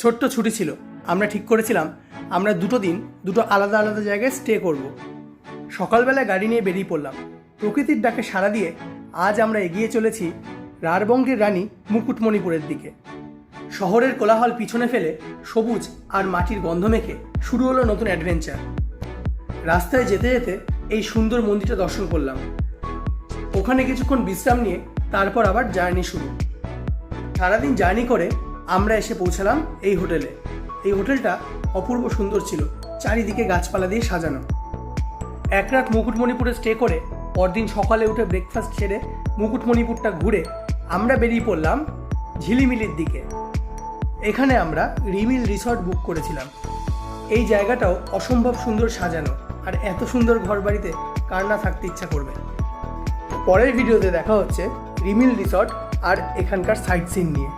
ছোট্ট ছুটি ছিল। আমরা ঠিক করেছিলাম আমরা দুটো দিন দুটো আলাদা আলাদা জায়গায় স্টে করব। সকালবেলা গাড়ি নিয়ে বেরিয়ে পড়লাম। প্রকৃতির ডাকে সাড়া দিয়ে আজ আমরা এগিয়ে চলেছি রাঢ়বঙ্গের রানী মুকুটমণিপুরের দিকে। শহরের কোলাহল পিছনে ফেলে সবুজ আর মাটির গন্ধ মেখে শুরু হলো নতুন অ্যাডভেঞ্চার। রাস্তায় যেতে যেতে এই সুন্দর মন্দিরটা দর্শন করলাম। ওখানে কিছুক্ষণ বিশ্রাম নিয়ে তারপর আবার জার্নি শুরু। সারাদিন জার্নি করে আমরা এসে পৌঁছালাম এই হোটেলে। এই হোটেলটা অপূর্ব সুন্দর ছিল, চারিদিকে গাছপালা দিয়ে সাজানো। এক রাত মুকুটমণিপুরে স্টে করে পরদিন সকালে উঠে ব্রেকফাস্ট সেরে মুকুটমণিপুরটা ঘুরে আমরা বেরিয়ে পড়লাম ঝিলিমিলির দিকে। এখানে আমরা রিমিল রিসর্ট বুক করেছিলাম। এই জায়গাটাও অসম্ভব সুন্দর সাজানো, আর এত সুন্দর ঘরবাড়িতে কার না থাকতে ইচ্ছা করবে। পরের ভিডিওতে দেখা হচ্ছে রিমিল রিসর্ট আর এখানকার সাইট সিন নিয়ে।